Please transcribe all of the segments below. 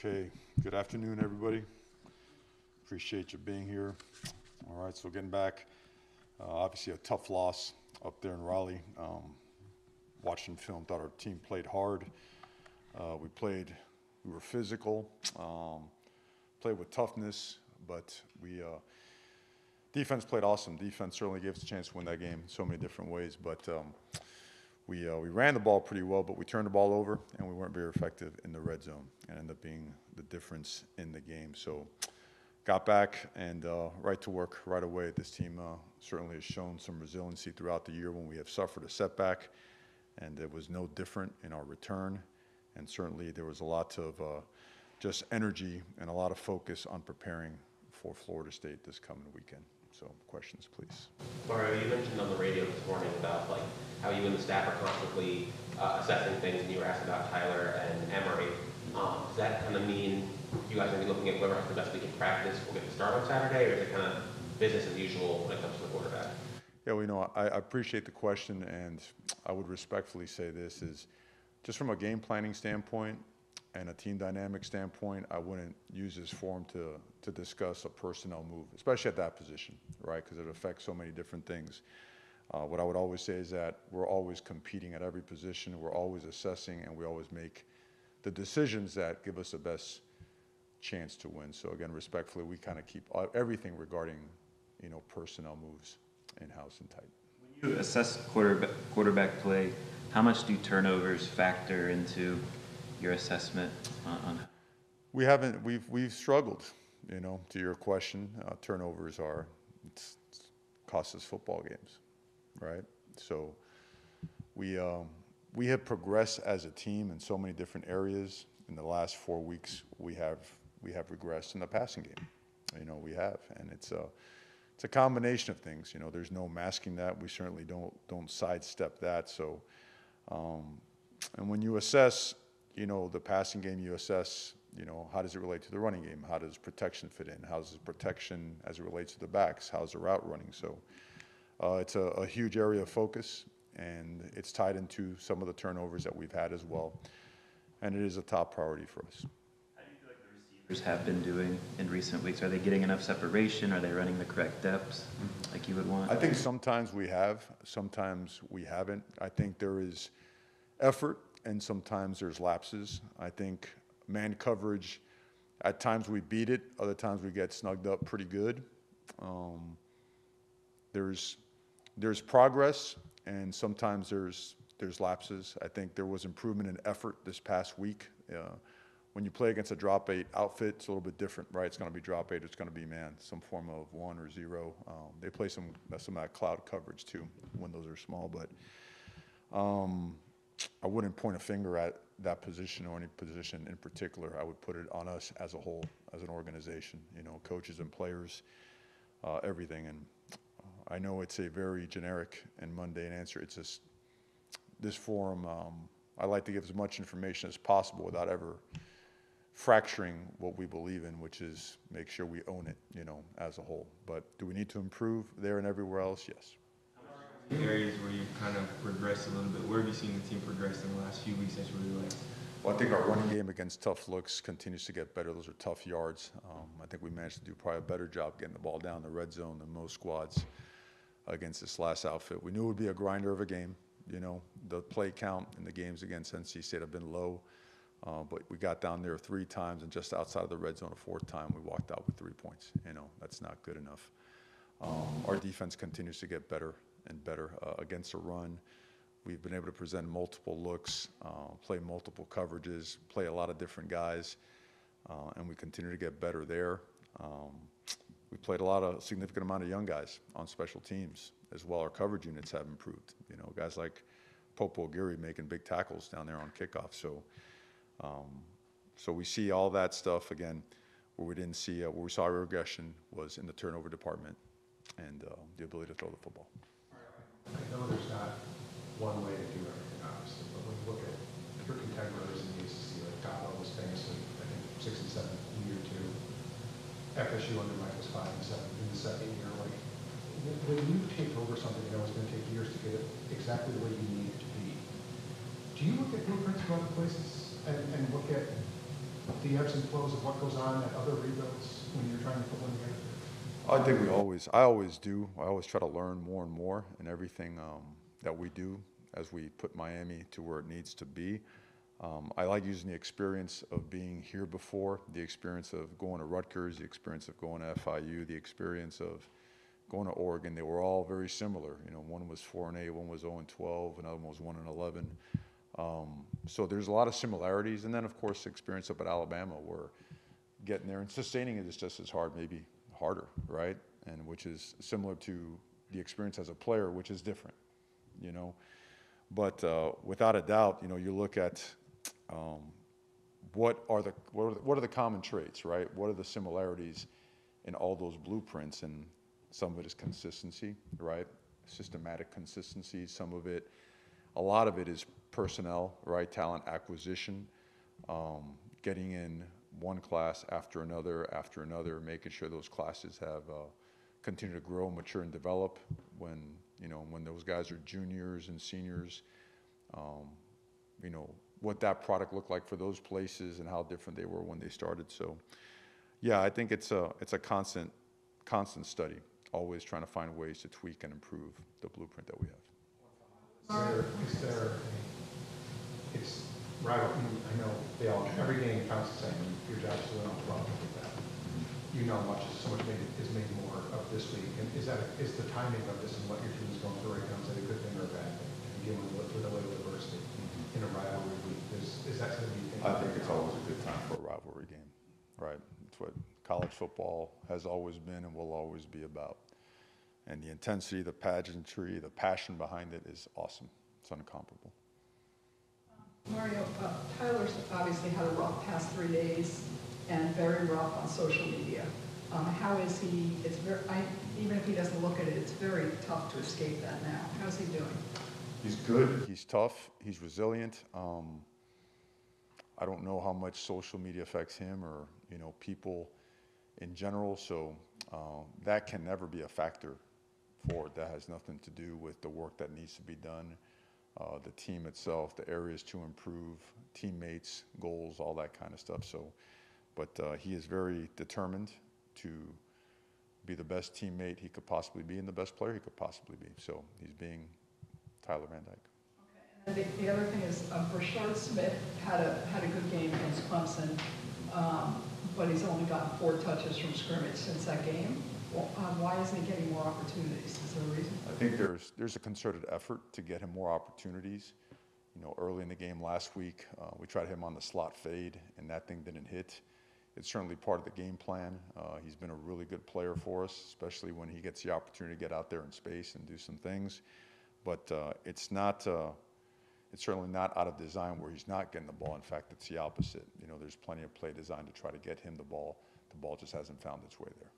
Okay, good afternoon, everybody. Appreciate you being here. All right, so getting back, obviously a tough loss up there in Raleigh. Watching film, thought our team played hard. We were physical, played with toughness, but defense played awesome. Defense certainly gave us a chance to win that game in so many different ways, but we ran the ball pretty well, but we turned the ball over, and we weren't very effective in the red zone, and ended up being the difference in the game. So got back and right to work right away. This team certainly has shown some resiliency throughout the year when we have suffered a setback, and it was no different in our return. And certainly there was a lot of just energy and a lot of focus on preparing for Florida State this coming weekend. So questions, please. Mario, you mentioned on the radio this morning about how you and the staff are constantly assessing things, and you were asked about Tyler and Emory. Does that kind of mean you guys are going to be looking at whoever has the best week in practice will get to start on Saturday, or is it kind of business as usual when it comes to the quarterback? Yeah, well, I appreciate the question, and I would respectfully say this is just from a game planning standpoint and a team dynamic standpoint, I wouldn't use this forum to discuss a personnel move, especially at that position, right? Because it affects so many different things. What I would always say is that we're always competing at every position, we're always assessing, and we always make the decisions that give us the best chance to win. So again, respectfully, we kind of keep everything regarding, personnel moves in-house and tight. When you assess quarterback play, how much do turnovers factor into your assessment on? We've struggled, to your question. Turnovers it's cost us football games, right? So we have progressed as a team in so many different areas. In the last 4 weeks, we have regressed in the passing game. We have, and it's a combination of things. There's no masking that. We certainly don't sidestep that. So, and when you assess, the passing game, you assess, how does it relate to the running game? How does protection fit in? How does protection as it relates to the backs? How's the route running? So it's a huge area of focus, and it's tied into some of the turnovers that we've had as well. And it is a top priority for us. How do you feel like the receivers have been doing in recent weeks? Are they getting enough separation? Are they running the correct depths like you would want? I think sometimes we have, sometimes we haven't. I think there is effort, and sometimes there's lapses. I think man coverage, at times we beat it, other times we get snugged up pretty good. There's progress, and sometimes there's lapses. I think there was improvement in effort this past week. When you play against a drop 8 outfit, it's a little bit different, right? It's going to be drop 8, it's going to be man, some form of 1 or 0. They play some of that cloud coverage too, when those are small, but I wouldn't point a finger at that position or any position in particular. I would put it on us as a whole, as an organization, coaches and players, everything. And I know it's a very generic and mundane answer. It's just this forum, I like to give as much information as possible without ever fracturing what we believe in, which is make sure we own it, as a whole. But do we need to improve there and everywhere else? Yes. Areas where you've kind of regressed a little bit. Where have you seen the team progress in the last few weeks that you really like? Well, I think our running game against tough looks continues to get better. Those are tough yards. I think we managed to do probably a better job getting the ball down the red zone than most squads against this last outfit. We knew it would be a grinder of a game. The play count in the games against NC State have been low, but we got down there 3 times, and just outside of the red zone a 4th time, we walked out with 3 points. That's not good enough. Our defense continues to get better and better against the run. We've been able to present multiple looks, play multiple coverages, play a lot of different guys, and we continue to get better there. We played a significant amount of young guys on special teams as well. Our coverage units have improved. Guys like Popo Aguirre making big tackles down there on kickoff. So we see all that stuff again. Where we saw regression was in the turnover department and the ability to throw the football. I know there's not one way to do everything, obviously, but when you look at your contemporaries in the ACC, like Dabo was famously, I think, 6 and 7 in year 2. FSU under Mike was 5 and 7 in the second year. When you take over something, it's going to take years to get it exactly the way you need it to be. Do you look at blueprints from other places and look at the ebbs and flows of what goes on at other rebuilds when you're trying to put one together? I think I always do. I always try to learn more and more in everything that we do as we put Miami to where it needs to be. I like using the experience of being here before, the experience of going to Rutgers, the experience of going to FIU, the experience of going to Oregon. They were all very similar. You know, one was 4-8, one was 0-12, another one was 1-11. So there's a lot of similarities. And then, of course, the experience up at Alabama, where getting there and sustaining it is just as hard, maybe harder, right? And which is similar to the experience as a player, which is different, you know. But without a doubt, you know, you look at what are the common traits, right? What are the similarities in all those blueprints? And some of it is consistency, right? Systematic consistency. Some of it, a lot of it is personnel, right? Talent acquisition, getting in one class after another, making sure those classes have continue to grow, mature, and develop. When those guys are juniors and seniors, you know, what that product looked like for those places and how different they were when they started. So, yeah, I think it's a constant study, always trying to find ways to tweak and improve the blueprint that we have. It's rival, I know every game counts the same, your job's to win on 12, like that. You know so much is made more of this week, and is the timing of this and what your team is going through right now, is that a good thing or a bad thing? Dealing with a little adversity in a rivalry week, is that something you think? I think it's always a good time for a rivalry game, right? It's what college football has always been and will always be about. And the intensity, the pageantry, the passion behind it is awesome. It's incomparable. Mario, Tyler's obviously had a rough past 3 days and very rough on social media. How is he? Even if he doesn't look at it, it's very tough to escape that now. How's he doing? He's good. He's tough. He's resilient. I don't know how much social media affects him or, you know, people in general. So that can never be a factor for it. That has nothing to do with the work that needs to be done, the team itself, the areas to improve, teammates, goals, all that kind of stuff. So, but he is very determined to be the best teammate he could possibly be and the best player he could possibly be. So he's being Tyler Van Dyke. Okay. And the other thing is, Brashard Smith had a good game against Clemson, but he's only gotten 4 touches from scrimmage since that game. Well, why isn't he getting more opportunities? Is there a reason? I think there's a concerted effort to get him more opportunities. You know, early in the game last week, we tried him on the slot fade, and that thing didn't hit. It's certainly part of the game plan. He's been a really good player for us, especially when he gets the opportunity to get out there in space and do some things. But it's certainly not out of design where he's not getting the ball. In fact, it's the opposite. You know, there's plenty of play designed to try to get him the ball. The ball just hasn't found its way there.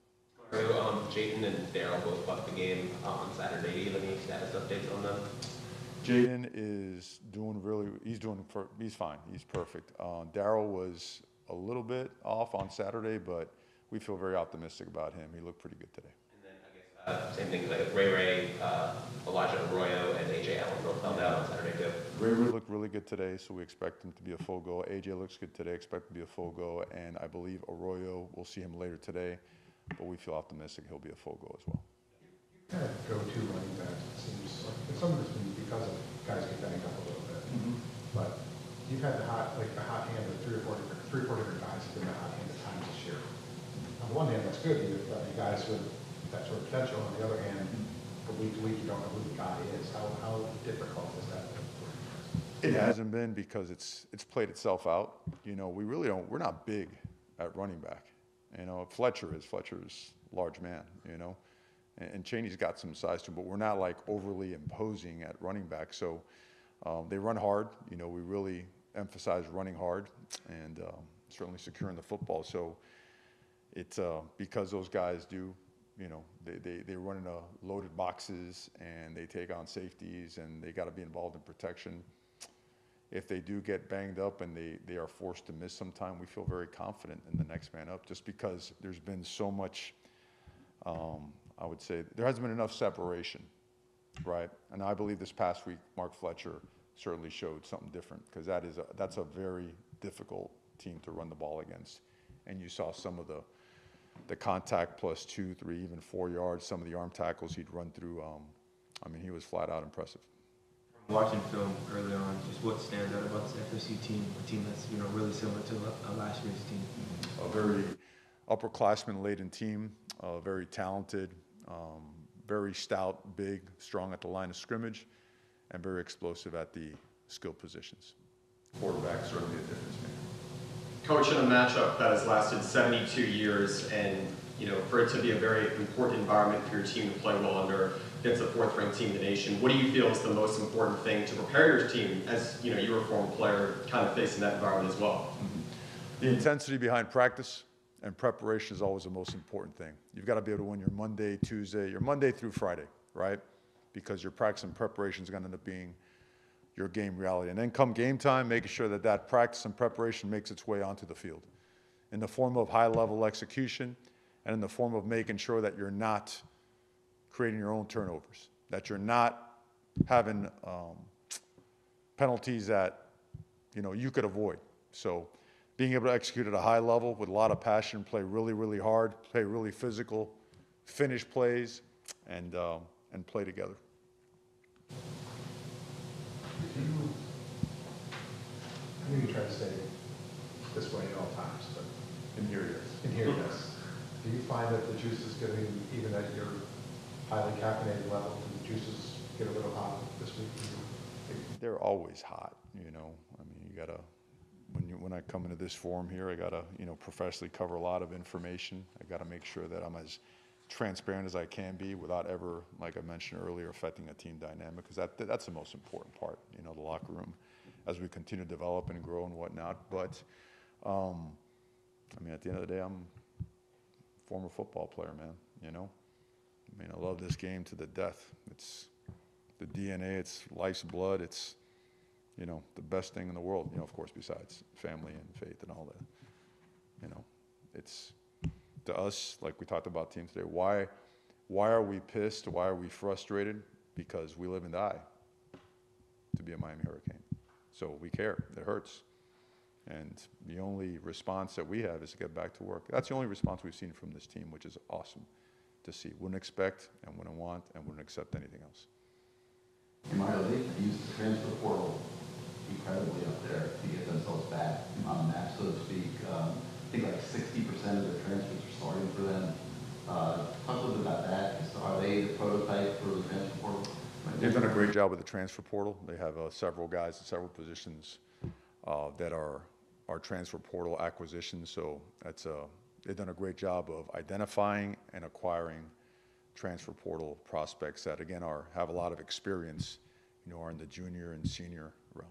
Jayden and Daryl both bucked the game on Saturday. Do you have any status updates on them? Jayden is he's fine. He's perfect. Daryl was a little bit off on Saturday, but we feel very optimistic about him. He looked pretty good today. And then I guess same thing like Ray, Elijah Arroyo, and AJ Allen both held out on Saturday too. Ray looked really good today, so we expect him to be a full go. AJ looks good today, expect him to be a full go, and I believe Arroyo, we'll see him later today, but we feel optimistic he'll be a full go as well. You kind of go-to running back, it seems like, and some of it's been because of guys get banged up a little bit. But you've had the hot hand of three or four different guys have been the hot hand at times this year. On the one hand, that's good. You've got guys with that sort of potential. On the other hand, from week to week, you don't know who the guy is. How difficult is that? It hasn't been because it's played itself out. You know, we're not big at running back. You know, Fletcher's large man, you know, and Chaney's got some size to him, but we're not like overly imposing at running back. So they run hard. You know, we really emphasize running hard and certainly securing the football. So it's because those guys do, you know, they run in loaded boxes and they take on safeties and they got to be involved in protection. If they do get banged up and they are forced to miss some time, we feel very confident in the next man up just because there's been so much, I would say, there hasn't been enough separation, right? And I believe this past week, Mark Fletcher certainly showed something different because that's a very difficult team to run the ball against. And you saw some of the contact plus 2, 3, even 4 yards, some of the arm tackles he'd run through. I mean, he was flat out impressive. Watching film early on, just what stands out about this FSU team, a team that's, you know, really similar to last year's team? A very upperclassman-laden team, very talented, very stout, big, strong at the line of scrimmage, and very explosive at the skill positions. Quarterback certainly a difference maker. Coach, in a matchup that has lasted 72 years, and you know, for it to be a very important environment for your team to play well under against the 4th-ranked team in the nation, what do you feel is the most important thing to prepare your team, as you know, you're a former player, kind of facing that environment as well? The intensity behind practice and preparation is always the most important thing. You've got to be able to win your Monday, Tuesday, your Monday through Friday, right? Because your practice and preparation is going to end up being your game reality. And then come game time, making sure that that practice and preparation makes its way onto the field in the form of high-level execution and in the form of making sure that you're not creating your own turnovers, that you're not having penalties that, you know, you could avoid. So being able to execute at a high level with a lot of passion, play really, really hard, play really physical, finish plays, and play together. I know you try to stay this way at all times, but And here it is. in here, yes. Do you find that the juice is getting, even at your highly caffeinated level, do the juices get a little hot this week? They're always hot, you know. I mean, you gotta, when I come into this forum here, I gotta, you know, professionally cover a lot of information. I gotta make sure that I'm as transparent as I can be without ever, like I mentioned earlier, affecting a team dynamic, because that's the most important part, you know, the locker room, as we continue to develop and grow and whatnot. But, I mean, at the end of the day, I'm a former football player, man, you know. I mean, I love this game to the death. It's the DNA, it's life's blood, it's, you know, the best thing in the world, you know, of course, besides family and faith and all that. You know, it's, to us, like we talked about team today, why are we pissed? Why are we frustrated? Because we live and die to be a Miami Hurricane. So we care, it hurts. And the only response that we have is to get back to work. That's the only response we've seen from this team, which is awesome to see. Wouldn't expect and wouldn't want and wouldn't accept anything else. Mario, they used the transfer portal incredibly up there to get themselves back on the map, so to speak. I think like 60% of their transfers are starting for them. Talk a little bit about that. So are they the prototype for the transfer portal? They've done a great job with the transfer portal. They have several guys at several positions that are transfer portal acquisitions. So that's they've done a great job of identifying and acquiring transfer portal prospects that, again, have a lot of experience, you know, are in the junior and senior realm.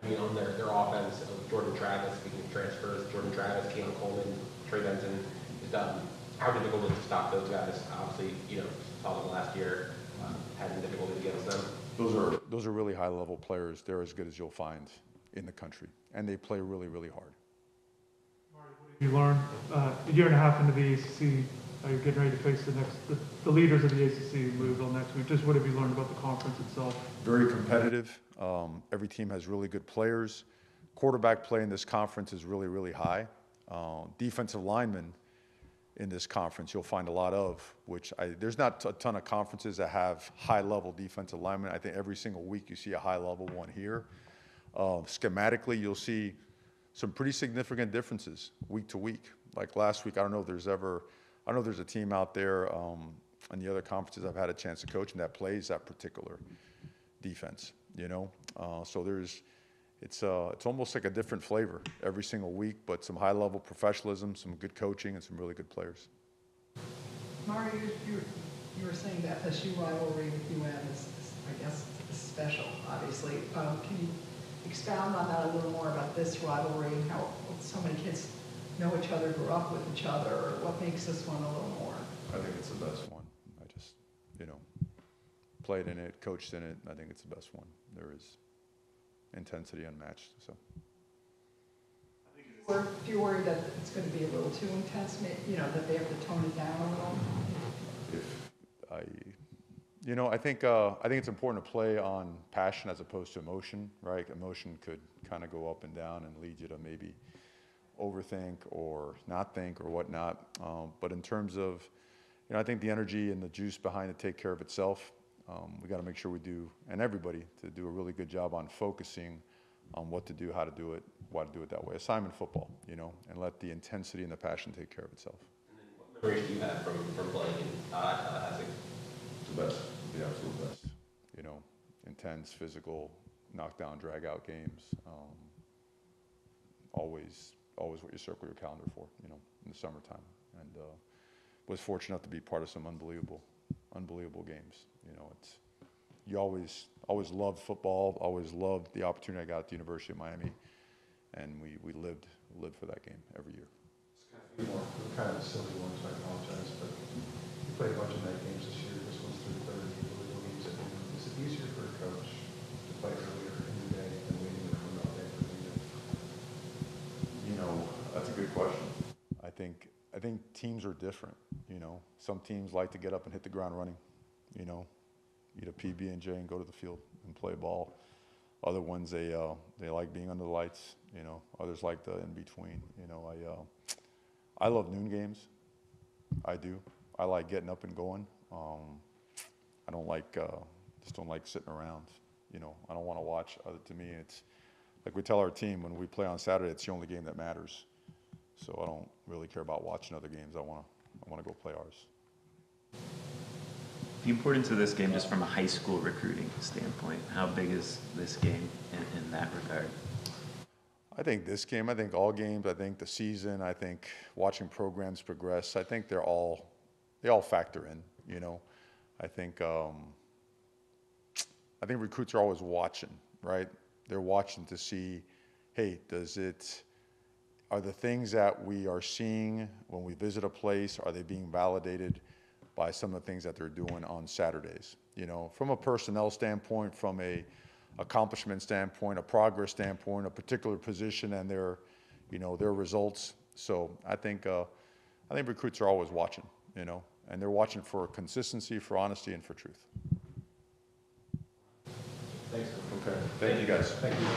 I mean, on their offense, Jordan Travis, speaking of transfers, Jordan Travis, Keon Coleman, Trey Benson, how difficult is it to stop those guys? Obviously, you know, saw them last year, having difficulty against them. Those are really high-level players. They're as good as you'll find in the country, and they play really, really hard. You learned a year and a half into the ACC, you're getting ready to face the leaders of the ACC Louisville next week. Just what have you learned about the conference itself? Very competitive. Every team has really good players. Quarterback play in this conference is really, really high. Defensive linemen in this conference you'll find a lot of, which there's not a ton of conferences that have high-level defensive linemen. I think every single week you see a high-level one here. Schematically, you'll see some pretty significant differences week to week. Like last week, I don't know if there's a team out there in the other conferences I've had a chance to coach and that plays that particular defense, you know? So it's almost like a different flavor every single week, but some high-level professionalism, some good coaching, and some really good players. Mario, you were saying that FSU rivalry with UM is, I guess, is special, obviously. Can you expound on that a little more about this rivalry and how so many kids know each other, grew up with each other, or what makes this one a little more? I think it's the best one. I just, you know, played in it, coached in it. I think it's the best one. There is intensity unmatched. So. Do you worry that it's going to be a little too intense? You know, that they have to tone it down a little? You know, I think it's important to play on passion as opposed to emotion, right? Emotion could kind of go up and down and lead you to maybe overthink or not think or whatnot. But in terms of, you know, I think the energy and the juice behind it take care of itself. We got to make sure we do, and everybody, to do a really good job on focusing on what to do, how to do it, why to do it that way. Assignment football, you know, and let the intensity and the passion take care of itself. And then what memories do you have from playing in Tallahassee? The best, the absolute best. You know, intense, physical, knockdown, drag-out games. Always what you circle your calendar for, you know, in the summertime. And was fortunate enough to be part of some unbelievable games. You know, you always loved football, always loved the opportunity I got at the University of Miami, and we lived for that game every year. It's kind of a few more, kind of a silly one, so I apologize, but you played a bunch of night games this year. This one's through the third illegal games at noon. Is it easier for a coach to play earlier in the day than waiting for all day for the game? You know, that's a good question. I think teams are different. You know, some teams like to get up and hit the ground running. You know, eat a PB&J and go to the field and play ball. Other ones they like being under the lights. You know, others like the in between. You know, I love noon games. I do. I like getting up and going. I don't like just don't like sitting around. You know, I don't want to watch. To me, it's like we tell our team when we play on Saturday, it's the only game that matters. So I don't really care about watching other games. I want to go play ours. The importance of this game, just from a high school recruiting standpoint, how big is this game in that regard? I think this game, I think all games, I think the season, I think watching programs progress, I think they all factor in, you know. I think recruits are always watching, right? They're watching to see, hey, are the things that we are seeing when we visit a place, are they being validated by some of the things that they're doing on Saturdays? You know, from a personnel standpoint, from a accomplishment standpoint, a progress standpoint, a particular position and their results. So I think recruits are always watching, you know, and they're watching for consistency, for honesty, and for truth. Thanks. Okay. Thank you, guys. Thank you.